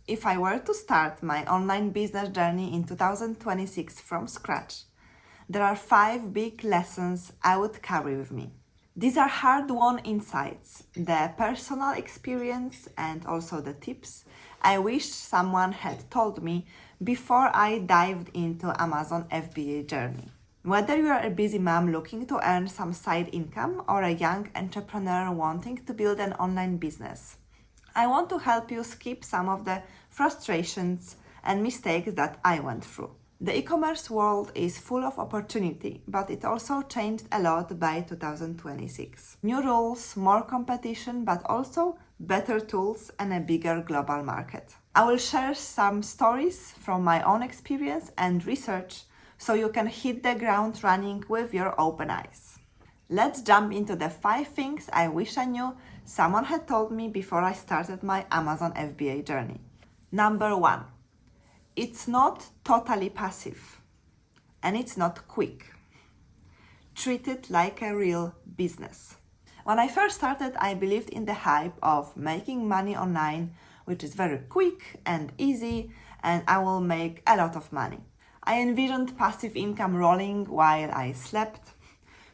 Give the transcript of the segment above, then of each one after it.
If I were to start my online business journey in 2026 from scratch, there are 5 big lessons I would carry with me. These are hard-won insights, the personal experience and also the tips I wish someone had told me before I dived into Amazon FBA journey. Whether you are a busy mom looking to earn some side income or a young entrepreneur wanting to build an online business, I want to help you skip some of the frustrations and mistakes that I went through. The e-commerce world is full of opportunity, but it also changed a lot by 2026. New rules, more competition, but also better tools and a bigger global market. I will share some stories from my own experience and research so you can hit the ground running with your open eyes. Let's jump into the 5 things I wish I knew someone had told me before I started my Amazon FBA journey. Number 1. It's not totally passive and it's not quick. Treat it like a real business. When I first started, I believed in the hype of making money online, which is very quick and easy, and I will make a lot of money. I envisioned passive income rolling while I slept,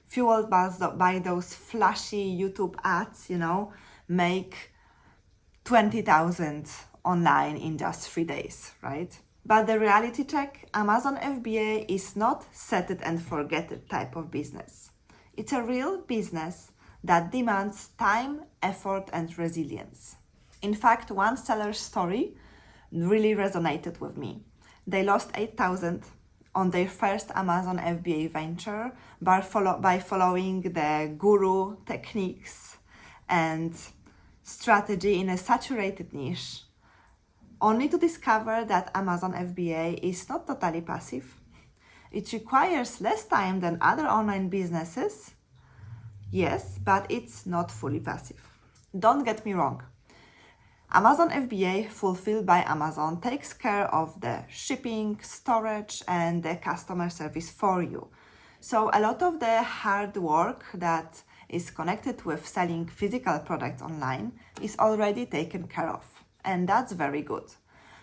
fueled by those flashy YouTube ads, make 20,000 online in just 3 days, right? But the reality check, Amazon FBA is not set it and forget it type of business. It's a real business that demands time, effort, and resilience. In fact, one seller's story really resonated with me. They lost 8,000 on their first Amazon FBA venture by following the guru techniques and strategy in a saturated niche, only to discover that Amazon FBA is not totally passive. It requires less time than other online businesses, yes, but it's not fully passive. Don't get me wrong. Amazon FBA, fulfilled by Amazon, takes care of the shipping, storage, and the customer service for you. So a lot of the hard work that is connected with selling physical products online is already taken care of. And that's very good.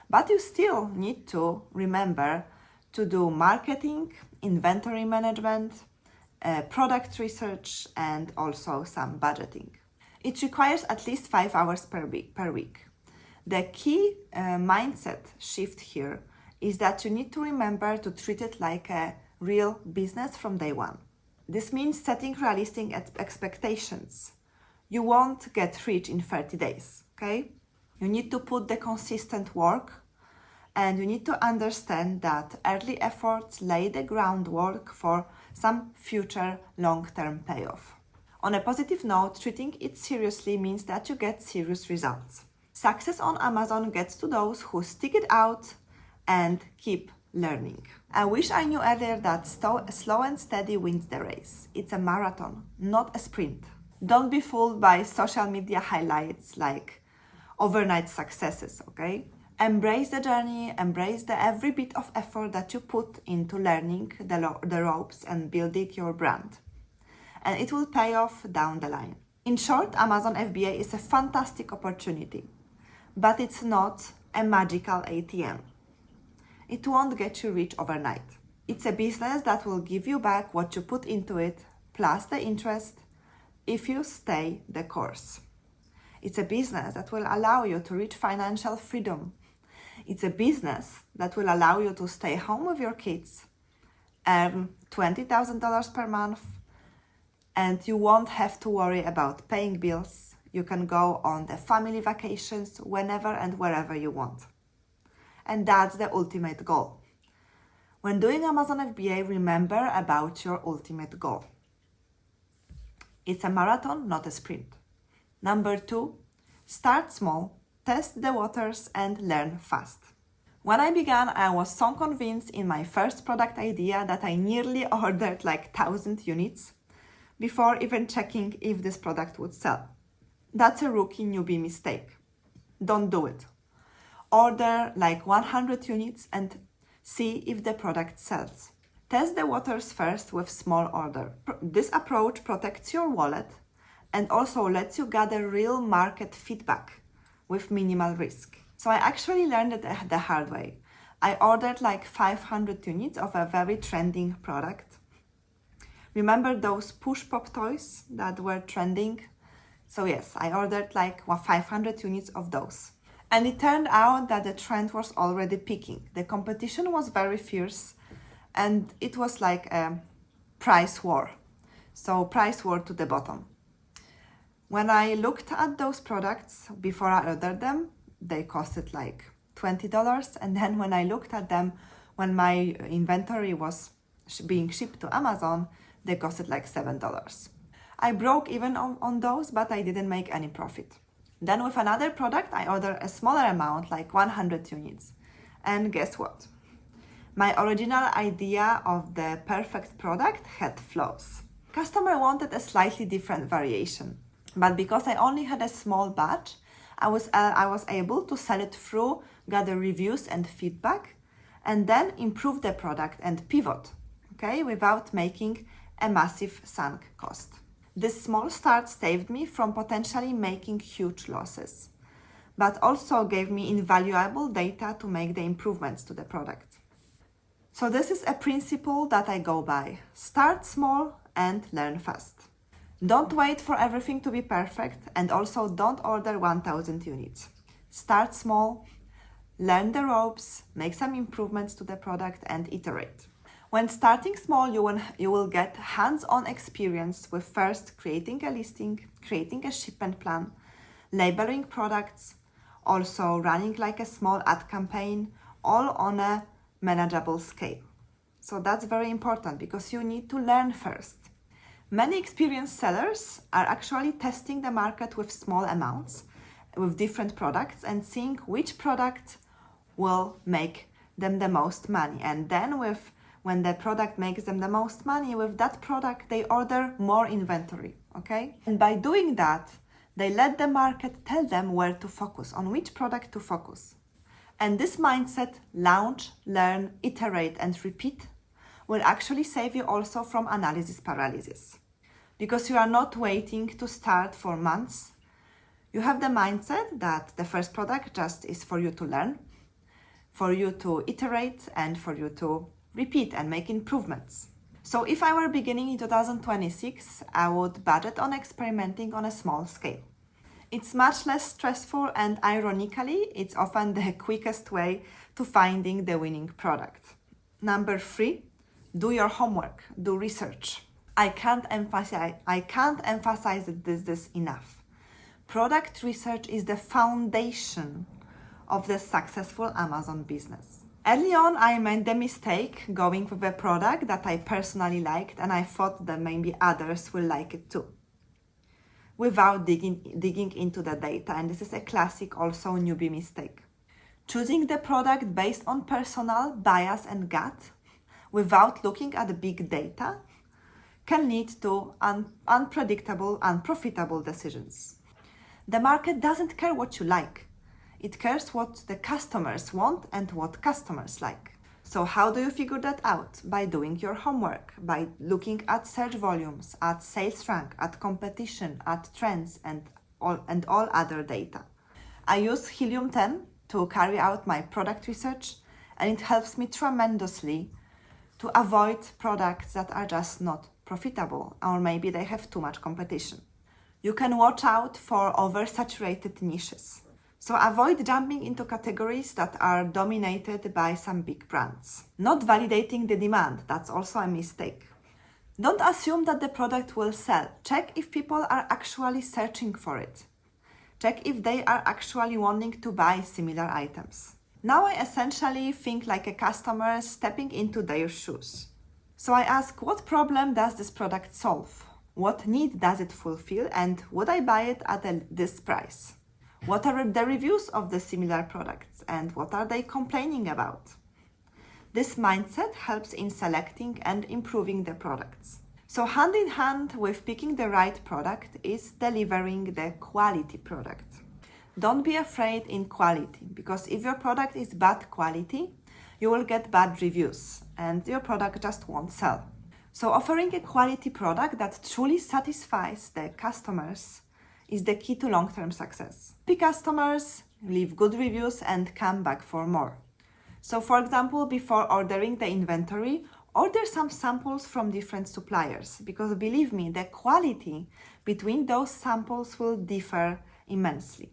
But you still need to remember to do marketing, inventory management, product research, and also some budgeting. It requires at least 5 hours per week. The key mindset shift here is that you need to remember to treat it like a real business from day one. This means setting realistic expectations. You won't get rich in 30 days, okay? You need to put the consistent work, and you need to understand that early efforts lay the groundwork for some future long-term payoff. On a positive note, treating it seriously means that you get serious results. Success on Amazon gets to those who stick it out and keep learning. I wish I knew earlier that slow and steady wins the race. It's a marathon, not a sprint. Don't be fooled by social media highlights like overnight successes, okay? Embrace the journey, embrace the every bit of effort that you put into learning the ropes and building your brand. And it will pay off down the line. In short, Amazon FBA is a fantastic opportunity, but it's not a magical ATM. It won't get you rich overnight. It's a business that will give you back what you put into it, plus the interest, if you stay the course. It's a business that will allow you to reach financial freedom. It's a business that will allow you to stay home with your kids, earn $20,000 per month, and you won't have to worry about paying bills. You can go on the family vacations whenever and wherever you want. And that's the ultimate goal. When doing Amazon FBA, remember about your ultimate goal. It's a marathon, not a sprint. Number 2, start small, test the waters, and learn fast. When I began, I was so convinced in my first product idea that I nearly ordered like 1,000 units before even checking if this product would sell. That's a rookie newbie mistake. Don't do it. Order like 100 units and see if the product sells. Test the waters first with small order. This approach protects your wallet and also lets you gather real market feedback with minimal risk. So I actually learned it the hard way. I ordered like 500 units of a very trending product. Remember those push pop toys that were trending? So yes, I ordered like 500 units of those. And it turned out that the trend was already peaking. The competition was very fierce and it was like a price war. So price war to the bottom. When I looked at those products before I ordered them, they costed like $20. And then when I looked at them, when my inventory was being shipped to Amazon, they costed like $7. I broke even on those, but I didn't make any profit. Then with another product, I ordered a smaller amount, like 100 units. And guess what? My original idea of the perfect product had flaws. Customer wanted a slightly different variation. But because I only had a small batch, I was able to sell it through, gather reviews and feedback, and then improve the product and pivot, okay, without making a massive sunk cost. This small start saved me from potentially making huge losses, but also gave me invaluable data to make the improvements to the product. So this is a principle that I go by. Start small and learn fast. Don't wait for everything to be perfect, and also don't order 1,000 units. Start small, learn the ropes, make some improvements to the product and iterate. When starting small, you will get hands-on experience with first creating a listing, creating a shipment plan, labeling products, also running like a small ad campaign, all on a manageable scale. So that's very important because you need to learn first. Many experienced sellers are actually testing the market with small amounts, with different products, and seeing which product will make them the most money. And then when the product makes them the most money, with that product, they order more inventory, okay? And by doing that, they let the market tell them where to focus, on which product to focus. And this mindset, launch, learn, iterate, and repeat, will actually save you also from analysis paralysis. Because you are not waiting to start for months. You have the mindset that the first product just is for you to learn, for you to iterate, and for you to repeat and make improvements. So if I were beginning in 2026, I would budget on experimenting on a small scale. It's much less stressful, and ironically, it's often the quickest way to finding the winning product. Number 3, do your homework, do research. I can't emphasize this enough. Product research is the foundation of the successful Amazon business. Early on, I made the mistake going with a product that I personally liked, and I thought that maybe others will like it too, without digging into the data. And this is a classic also newbie mistake. Choosing the product based on personal bias and gut, without looking at the big data, can lead to unpredictable, unprofitable decisions. The market doesn't care what you like. It cares what the customers want and what customers like. So how do you figure that out? By doing your homework, by looking at search volumes, at sales rank, at competition, at trends, and all other data. I use Helium 10 to carry out my product research, and it helps me tremendously to avoid products that are just not profitable, or maybe they have too much competition. You can watch out for oversaturated niches. So avoid jumping into categories that are dominated by some big brands. Not validating the demand, that's also a mistake. Don't assume that the product will sell. Check if people are actually searching for it. Check if they are actually wanting to buy similar items. Now I essentially think like a customer stepping into their shoes. So I ask, what problem does this product solve? What need does it fulfill? And would I buy it at this price? What are the reviews of the similar products, and what are they complaining about? This mindset helps in selecting and improving the products. So hand in hand with picking the right product is delivering the quality product. Don't be afraid in quality, because if your product is bad quality, you will get bad reviews and your product just won't sell. So offering a quality product that truly satisfies the customers is the key to long-term success. Happy customers leave good reviews, and come back for more. So for example, before ordering the inventory, order some samples from different suppliers, because believe me, the quality between those samples will differ immensely.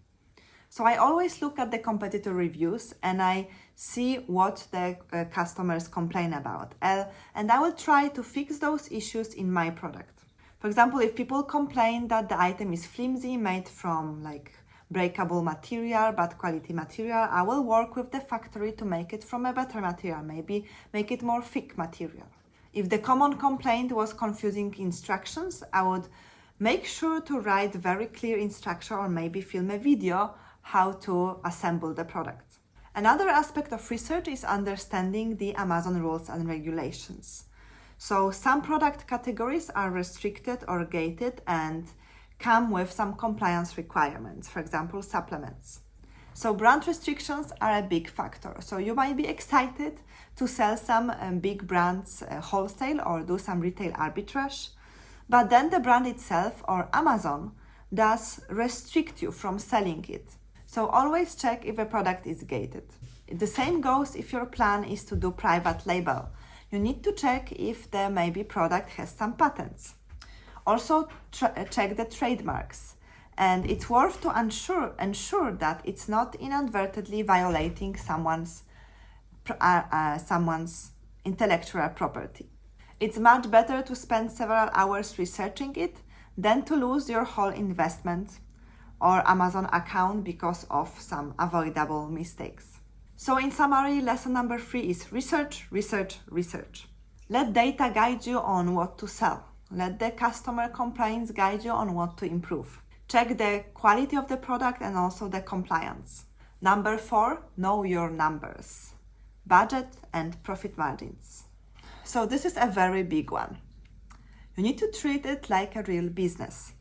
So I always look at the competitor reviews and I see what the customers complain about. And I will try to fix those issues in my product. For example, if people complain that the item is flimsy, made from like breakable material, bad quality material, I will work with the factory to make it from a better material, maybe make it more thick material. If the common complaint was confusing instructions, I would make sure to write very clear instruction or maybe film a video how to assemble the product. Another aspect of research is understanding the Amazon rules and regulations. So some product categories are restricted or gated and come with some compliance requirements, for example, supplements. So brand restrictions are a big factor. So you might be excited to sell some big brands wholesale or do some retail arbitrage, but then the brand itself or Amazon does restrict you from selling it. So always check if a product is gated. The same goes if your plan is to do private label. You need to check if the maybe product has some patents. Also check the trademarks. And it's worth to ensure that it's not inadvertently violating someone's intellectual property. It's much better to spend several hours researching it than to lose your whole investment or Amazon account because of some avoidable mistakes. So in summary, lesson number 3 is research, research, research. Let data guide you on what to sell. Let the customer complaints guide you on what to improve. Check the quality of the product and also the compliance. Number 4, know your numbers, budget and profit margins. So this is a very big one. You need to treat it like a real business.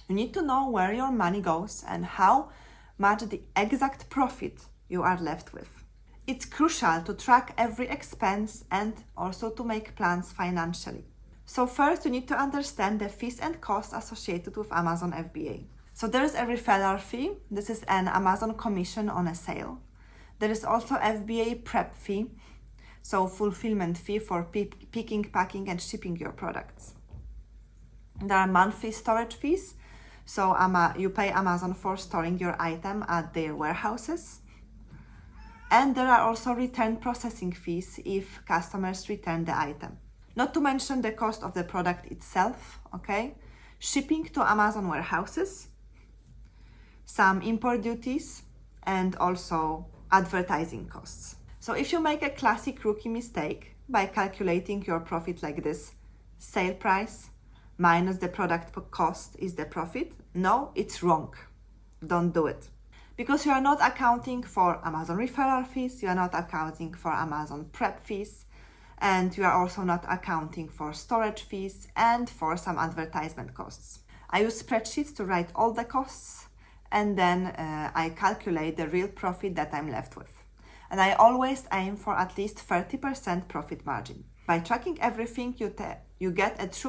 You need to know where your money goes and how much the exact profit you are left with. It's crucial to track every expense and also to make plans financially. So first, you need to understand the fees and costs associated with Amazon FBA. So there is a referral fee. This is an Amazon commission on a sale. There is also FBA prep fee, so fulfillment fee for picking, packing and shipping your products. There are monthly storage fees. So you pay Amazon for storing your item at their warehouses. And there are also return processing fees if customers return the item. Not to mention the cost of the product itself, okay? Shipping to Amazon warehouses, some import duties, and also advertising costs. So if you make a classic rookie mistake by calculating your profit like this, sale price minus the product cost is the profit, no, it's wrong. Don't do it. Because you are not accounting for Amazon referral fees, you are not accounting for Amazon prep fees, and you are also not accounting for storage fees and for some advertisement costs. I use spreadsheets to write all the costs, and then I calculate the real profit that I'm left with. And I always aim for at least 30% profit margin. By tracking everything, you get a true